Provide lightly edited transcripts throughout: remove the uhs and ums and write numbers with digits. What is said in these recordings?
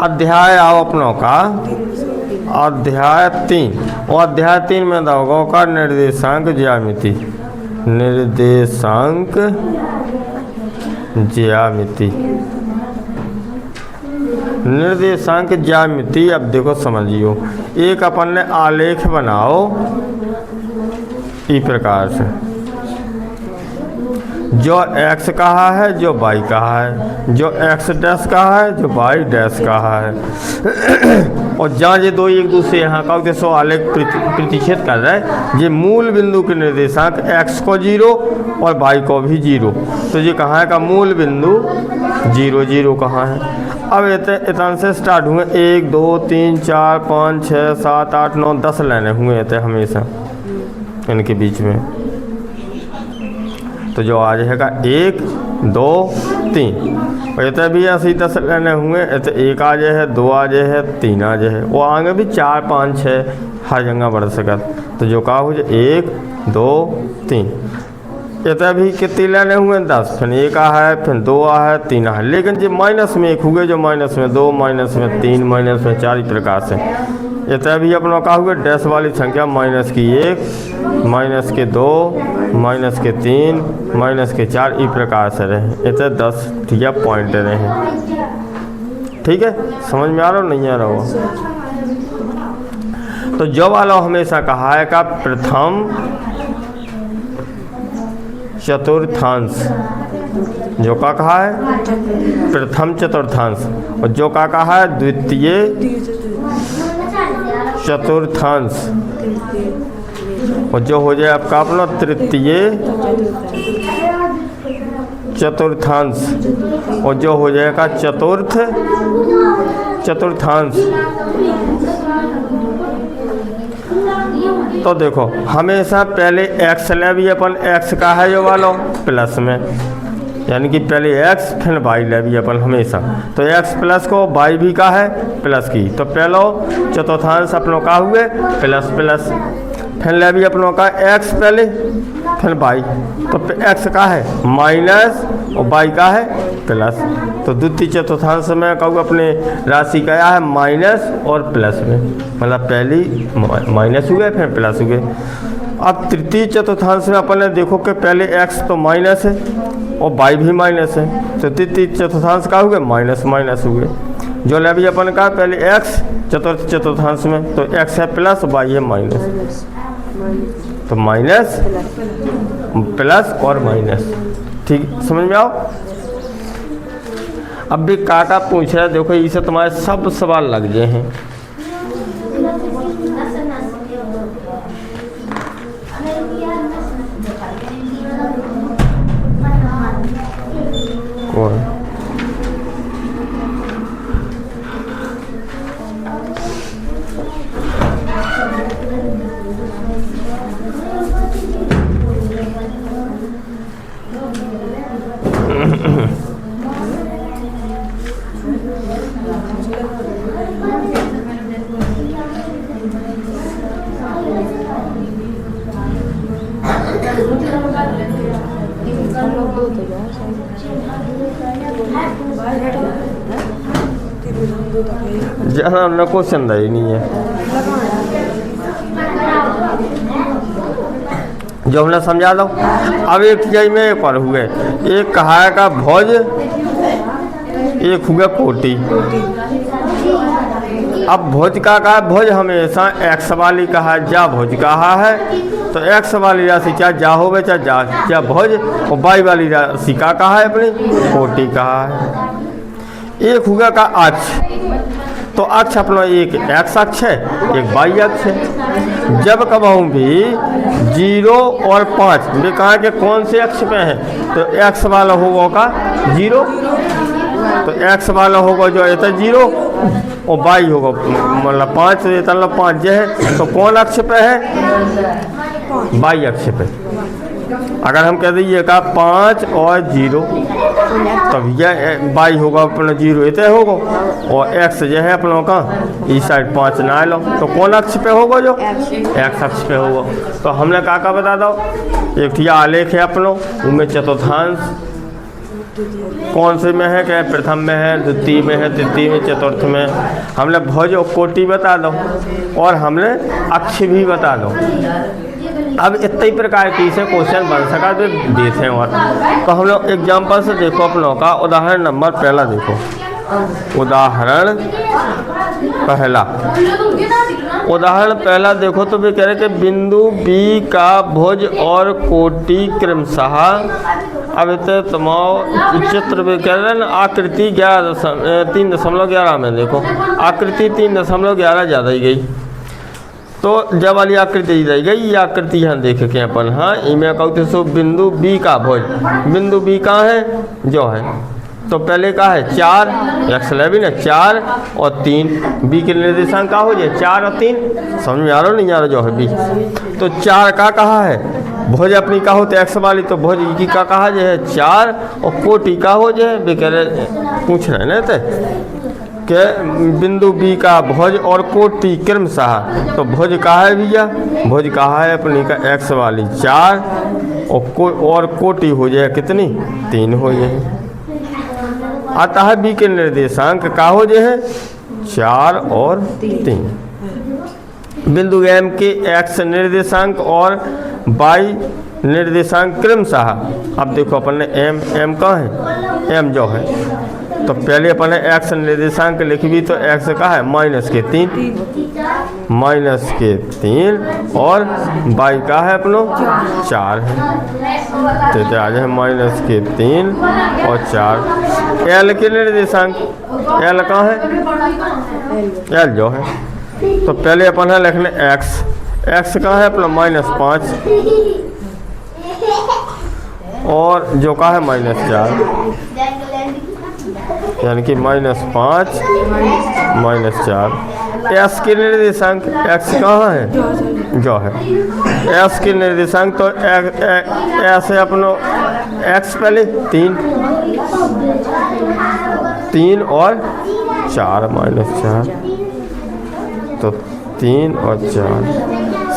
अध्याय आओ अपनों का अध्याय 3 और अध्याय 3 में दौगों का निर्देशांक ज्यामिति। निर्देशांक ज्यामिति निर्देशांक ज्यामिति। अब देखो समझियो, एक अपन ने आलेख बनाओ इस प्रकार से, जो x कहा है, जो y कहा है, जो x डैश कहा है, जो y डैश कहा है और जहाँ ये दो एक दूसरे यहाँ का उद्देश्य आलेख प्रतिच्छेद कर रहा है। ये मूल बिंदु के निर्देशांक x को 0 और y को भी 0। तो ये कहाँ है का मूल बिंदु 0 0 कहाँ है। अब इतने से स्टार्ट हुए 1 2 3 4 5 6 7 8 9 10 लाइनें हुए थे हमेशा इनके बीच में। तो जो आज है का 1 2 3 और इतने भी ऐसे 10 लाइनें हुए। इतने 1 आ जाए है, 2 आ जाए है, 3 आ जाए है, वो आगे भी 4 5 6 हर जगह बढ़ सकत। तो जो कहा हो जाए 1 2 3 इतने भी कितनी लाइनें हुए 10, फिर 1 आ है, फिर 2 आ है, 3 आ है। लेकिन जो माइनस में 1 हुए, जो माइनस में 2, माइनस में 3, माइनस में 4 इस प्रकार से। इतने भी अपना कहा हुआ डैश वाली संख्या माइनस की 1, माइनस के 2, माइनस के 3, माइनस के 4 इस प्रकार से रहे। इतने 10 ठीक है पॉइंट रहे। ठीक है, समझ में आ रहा हो नहीं आ रहा हो। तो जो वाला हमेशा कहा है का प्रथम चतुर्थांश, जो का कहा है प्रथम चतुर्थांश, और जो का कहा है द्वितीय चतुर्थांश, और जो हो जाए आपका अपना तृतीय चतुर्थांश, और जो हो जाएगा चतुर्थ चतुर्थांश। तो देखो हमेशा पहले x ले भी अपन x का है जो वाला प्लस में, यानी कि पहले x फिर y ले भी अपन हमेशा। तो x प्लस को y भी का है प्लस की। तो पहलो चतुर्थांश अपनों का हुए प्लस प्लस, फिर ले भी अपनों का x पहले फिर y। तो x का है माइनस और y का है प्लस। तो द्वितीय चतुर्थांश में कहूँ अपने राशि का है माइनस और प्लस में, मतलब पहली माइनस हुए फिर प्लस हुए। अब तृतीय चतुर्थांश में अपन ने देखो कि पहले x तो माइनस है और y भी माइनस है। तो तृतीय चतुर्थांश का हुए माइनस माइनस हुए। जो ले भी अपन का पहले x चतुर्थ चतुर्थांश में, तो x है प्लस y है माइनस। तो माइनस प्लस और माइनस। ठीक समझ में आओ। अब भी काका पूछ रहा है, देखो इसे तुम्हारे सब सवाल लग गए हैं। कौन ज़्यादा हमने क्वेश्चन ही नहीं है जो हमने समझा दो। अब एक चीज में एक और हुए, एक कहा है का भुज, एक हुआ कोटि। अब भुज का कहा, भुज हमेशा x वाली कहा है, जा भुज कहा है। तो x वाली राशि चाहे जा होवे चाहे जा भुज, और y वाली राशि का कहा है अपनी कोटि कहा है। एक हुआ का अक्ष, तो अक्ष अपना एक x अक्ष है एक y अक्ष है। जब कबहू भी 0 और 5 वे कहा कि कौन से अक्ष पे है, तो x वाला होगा का 0, तो x वाला होगा जो इतना 0 और y होगा मतलब 5, तो इतना 5 जो है तो कौन अक्ष पे है y अक्ष पे। अगर हम कह दीजिए का 5 और 0, तब यह y होगा अपना 0 इतने होगा, और x जो है अपनों का इस साइड 5 ना लो, तो कौन अक्ष पे होगा जो x अक्ष पे होगा। तो हमने का बता दो, एक आलेख है अपनों उनमें चतुर्थांश कौन से में है, क्या प्रथम में है, द्वितीय में है, तृतीय में, चतुर्थ में। हमने भुज और कोटि बता दो और हमने अक्ष भी बता दो। अब इतने ही प्रकार की से क्वेश्चन बन सका तो देखें। और तो हम लोग एग्जाम्पल से देखो अपनों का उदाहरण नंबर पहला देखो। उदाहरण पहला देखो तो वे कह रहे कि बिंदु बी का भुज और कोटि क्रमशः, अब इतने तमाम चित्र भी कह रहे हैं ना, आकृति 3.11 में देखो, आकृति 3.11 ज़्यादा ही गई। तो जब वाली आकृति रह गई, ये आकृति यहाँ देख के अपन, हाँ इमें कहते सो बिंदु बी का भुज। बिंदु बी कहाँ है, जो है तो पहले का है 4, एक्स ले भी ना 4 और 3, बी के निर्देशांक का हो जाए 4 और 3, समझ में आ रहा नहीं आ रहा जो है बी। तो 4 का कहा है भुज अपनी का हो तो एक्स वाली, तो भुज की का कहा जो है 4 और कोटि का हो जाए वे कह रहे पूछ रहे ना तो के बिंदु बी का भुज और कोटि क्रमशः। तो भुज कहा है भैया, भुज कहा है अपनी का एक्स वाली 4 और कोटि हो जाए कितनी 3 हो जाए। आता है बी के निर्देशांक का हो जो है 4 और 3। बिंदु एम के एक्स निर्देशांक और वाई निर्देशांक क्रमशः। अब देखो अपन ने एम कहाँ है, एम जो है तो पहले अपन ने एक्स निर्देशांक लिख भी तो एक्स का है -3 और वाई का है अपनो 4 है, तो आ जाए -3 और 4। एल के निर्देशांक, एल कहाँ है, एल जो है तो पहले अपन है लिखने एक्स कहाँ है अपना -5 और जो का है -4, यानी कि -5 -4। एस के निर्देशांक एक्स कहाँ है, जो है एस के निर्देशांक तो एस है अपनो एक्स पहले 3 और 4 -4, तो 3 और 4।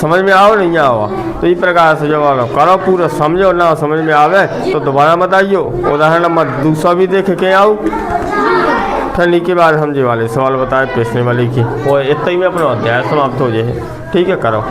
समझ में आओ नहीं आओ तो इस प्रकार से जवाब करो, पूरा समझो ना समझ में आवे तो दोबारा बताइयो। उदाहरण नंबर 2 भी देख के आओ, फिर के बाद हम जी वाले सवाल बताए पूछने वाले की, और इतना ही में अपना अध्याय समाप्त हो जाए। ठीक है करो।